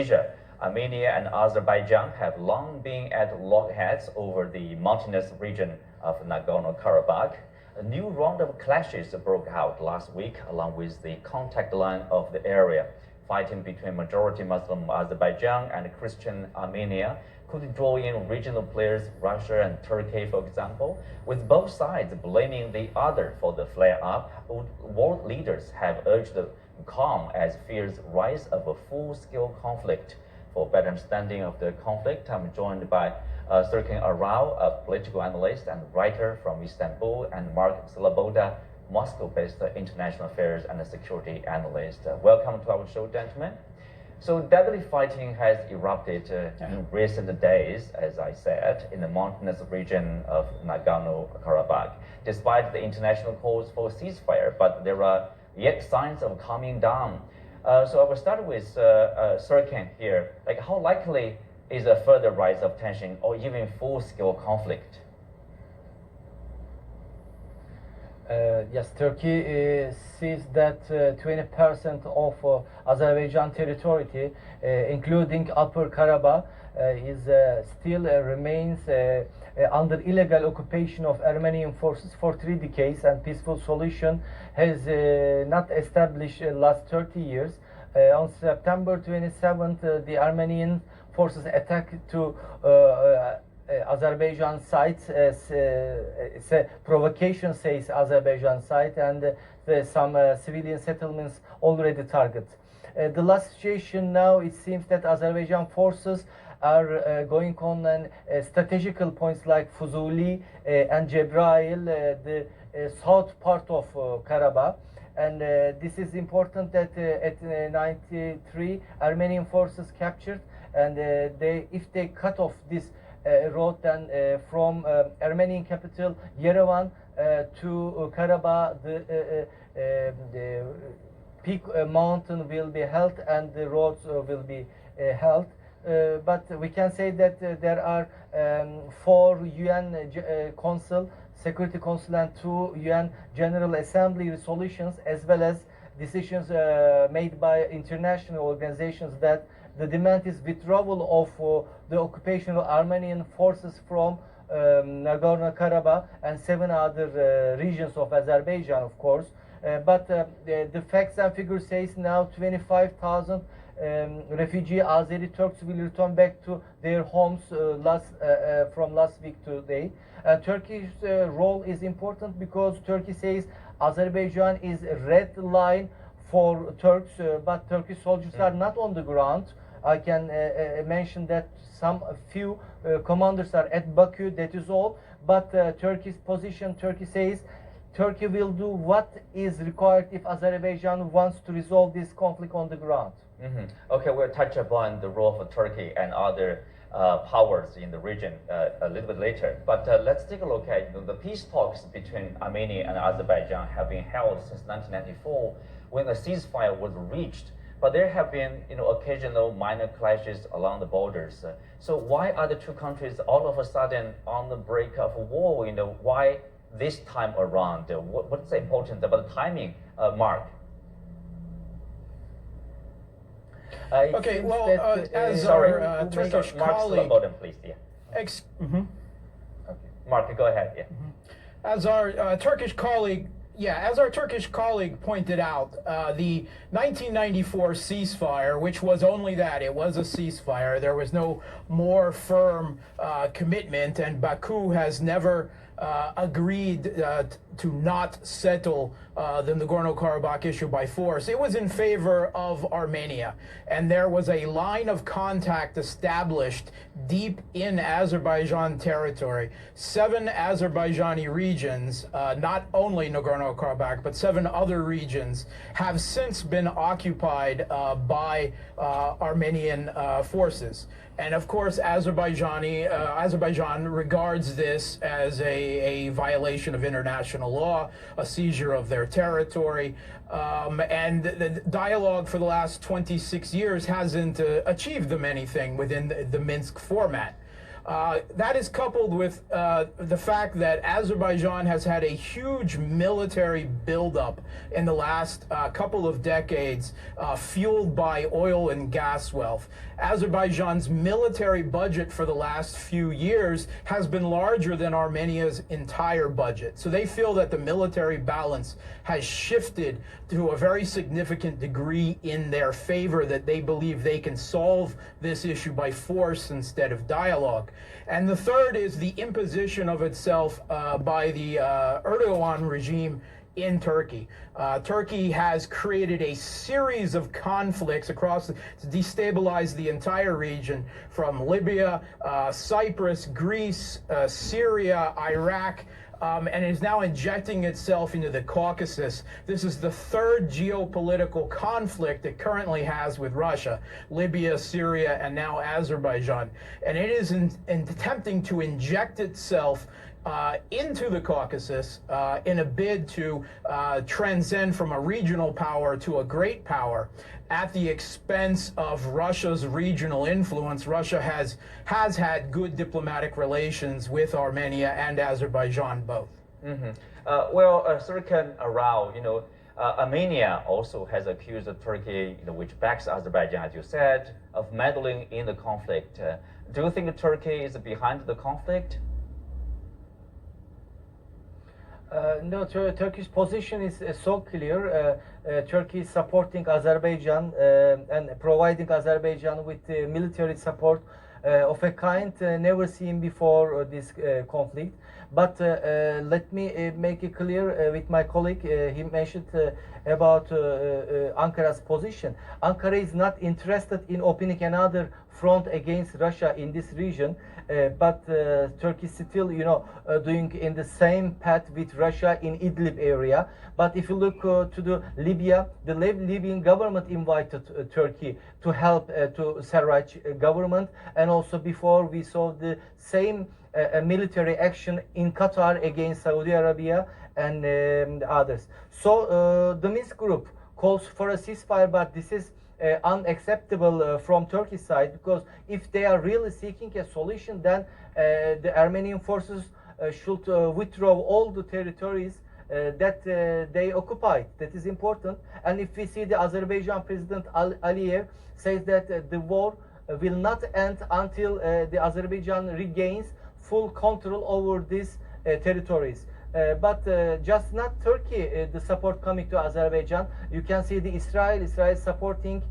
Asia, Armenia and Azerbaijan have long been at loggerheads over the mountainous region of Nagorno-Karabakh. A new round of clashes broke out last week along with the contact line of the area. Fighting between majority Muslim Azerbaijan and Christian Armenia could draw in regional players, Russia and Turkey, for example, with both sides blaming the other for the flare-up. World leaders have urged calm as fears rise of a full-scale conflict. For better understanding of the conflict, I'm joined by Serkan Aral, a political analyst and writer from Istanbul, and Mark Slaboda, Moscow-based international affairs and security analyst. Welcome to our show, gentlemen. So deadly fighting has erupted in recent days, as I said, in the mountainous region of Nagorno-Karabakh. Despite the international calls for ceasefire, but there are yet signs of calming down. So I will start with Serkan here. Like, how likely is a further rise of tension or even full-scale conflict? Yes, Turkey sees that 20% of Azerbaijan territory, including Upper Karabakh, still remains under illegal occupation of Armenian forces for 3 decades, and peaceful solution has not established last 30 years. On September 27th, the Armenian forces attacked to Azerbaijan site. It's a provocation, says Azerbaijan site, and some civilian settlements already targeted. The last situation now, it seems that Azerbaijan forces are going on strategical points like Fuzuli and Cebrail, the south part of Karabakh. And this is important that at 93 Armenian forces captured, and if they cut off this road, then from Armenian capital Yerevan to Karabakh, the peak mountain will be held and the roads will be held. But we can say that there are 4 UN Security Council and 2 UN General Assembly resolutions, as well as decisions made by international organizations that the demand is withdrawal of the occupational Armenian forces from Nagorno-Karabakh and 7 other regions of Azerbaijan, of course. But the facts and figures says now 25,000 refugee Azeri Turks will return back to their homes from last week to today. Turkey's role is important because Turkey says Azerbaijan is a red line for Turks, but Turkish soldiers are not on the ground. I can mention that few commanders are at Baku, that is all. But Turkey's position, Turkey says Turkey will do what is required if Azerbaijan wants to resolve this conflict on the ground. Okay, we'll touch upon the role of Turkey and other powers in the region a little bit later. But let's take a look at the peace talks between Armenia and Azerbaijan have been held since 1994 when a ceasefire was reached. But there have been occasional minor clashes along the borders. So why are the two countries all of a sudden on the brink of war? Why this time around? What's the importance about the timing, Mark? Okay, well, as our Turkish colleague... Mark, please, yeah. Okay. Mark, go ahead, yeah. As our Turkish colleague pointed out, the 1994 ceasefire, which was only that, it was a ceasefire. There was no more firm commitment, and Baku has never agreed to not settle the Nagorno-Karabakh issue by force. It was in favor of Armenia, and there was a line of contact established deep in Azerbaijan territory. 7 Azerbaijani regions, not only Nagorno-Karabakh, but 7 other regions, have since been occupied by Armenian forces. And of course, Azerbaijan regards this as a violation of international law, a seizure of their territory. And the dialogue for the last 26 years hasn't achieved them anything within the Minsk format. That is coupled with the fact that Azerbaijan has had a huge military buildup in the last couple of decades, fueled by oil and gas wealth. Azerbaijan's military budget for the last few years has been larger than Armenia's entire budget. So they feel that the military balance has shifted to a very significant degree in their favor, that they believe they can solve this issue by force instead of dialogue. And the third is the imposition of itself by the Erdogan regime in Turkey. Turkey has created a series of conflicts to destabilize the entire region, from Libya, Cyprus, Greece, Syria, Iraq, and is now injecting itself into the Caucasus. This is the third geopolitical conflict it currently has with Russia: Libya, Syria, and now Azerbaijan. And it is attempting to inject itself into the Caucasus in a bid to transcend from a regional power to a great power at the expense of Russia's regional influence. Russia has had good diplomatic relations with Armenia and Azerbaijan both. Serkan Aral, Armenia also has accused Turkey, which backs Azerbaijan, as you said, of meddling in the conflict. Do you think Turkey is behind the conflict? No, Turkish position is so clear. Turkey is supporting Azerbaijan and providing Azerbaijan with military support of a kind never seen before this conflict. But let me make it clear with my colleague. He mentioned about Ankara's position. Ankara is not interested in opening another front against Russia in this region, but Turkey is still, doing in the same path with Russia in Idlib area. But if you look to the Libya, the Libyan government invited Turkey to help to Sarraj government, and also before we saw the same military action in Qatar against Saudi Arabia and others. So the Minsk group calls for a ceasefire, but this is unacceptable from Turkey's side, because if they are really seeking a solution, then the Armenian forces should withdraw all the territories that they occupied. That is important. And if we see the Azerbaijan President Aliyev says that the war will not end until the Azerbaijan regains full control over these territories. But just not Turkey, the support coming to Azerbaijan. You can see the Israel supporting,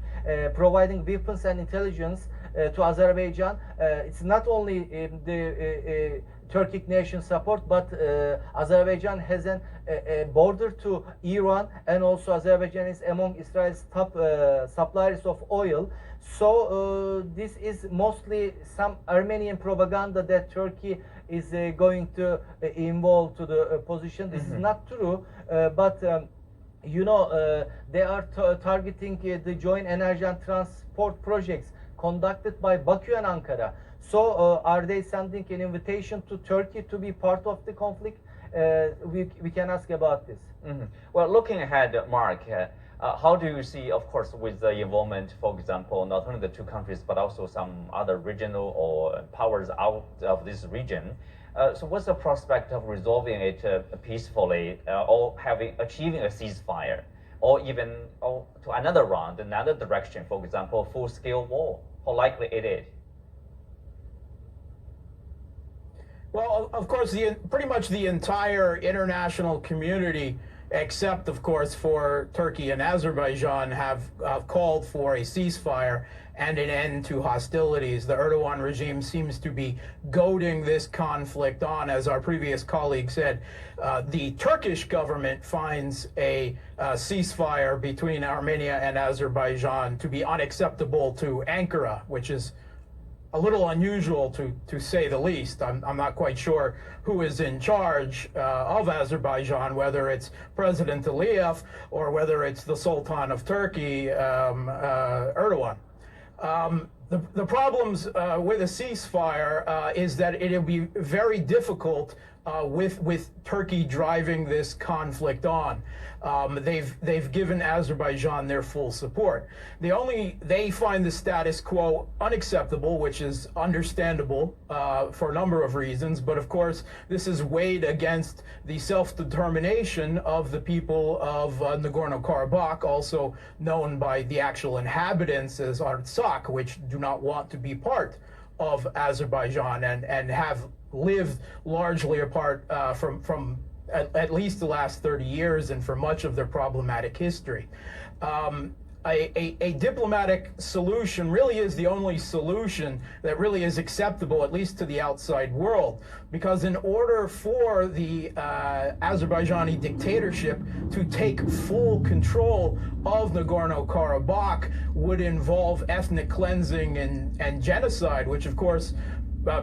providing weapons and intelligence to Azerbaijan. It's not only the Turkic nation support, but Azerbaijan has a border to Iran, and also Azerbaijan is among Israel's top suppliers of oil. So this is mostly some Armenian propaganda that Turkey is going to involve to the position. This is not true, but they are targeting the joint energy and transport projects conducted by Baku and Ankara. So are they sending an invitation to Turkey to be part of the conflict? We can ask about this. Well, looking ahead, Mark, how do you see, of course, with the involvement, for example, not only the two countries, but also some other regional or powers out of this region? So what's the prospect of resolving it peacefully, or achieving a ceasefire, or even to another round, another direction, for example, full-scale war? How likely it is? Well, of course, pretty much the entire international community, except, of course, for Turkey and Azerbaijan, have called for a ceasefire and an end to hostilities. The Erdogan regime seems to be goading this conflict on. As our previous colleague said, the Turkish government finds a ceasefire between Armenia and Azerbaijan to be unacceptable to Ankara, which is a little unusual to say the least. I'm not quite sure who is in charge of Azerbaijan, whether it's President Aliyev or whether it's the Sultan of Turkey, Erdogan. The problems with a ceasefire is that it'll be very difficult with Turkey driving this conflict on. They've given Azerbaijan their full support. They find the status quo unacceptable, which is understandable for a number of reasons. But of course, this is weighed against the self-determination of the people of Nagorno-Karabakh, also known by the actual inhabitants as Artsakh, which do not want to be part of Azerbaijan and have lived largely apart from at least the last 30 years and for much of their problematic history. A diplomatic solution really is the only solution that really is acceptable, at least to the outside world, because in order for the Azerbaijani dictatorship to take full control of Nagorno-Karabakh would involve ethnic cleansing and genocide, which of course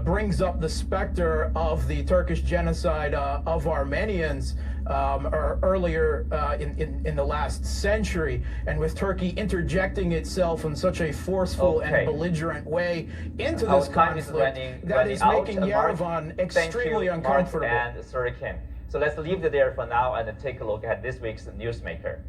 brings up the specter of the Turkish genocide of Armenians earlier in the last century, and with Turkey interjecting itself in such a forceful and belligerent way into this conflict that is making Yerevan extremely uncomfortable. And serkan. So let's leave it there for now and take a look at this week's Newsmaker.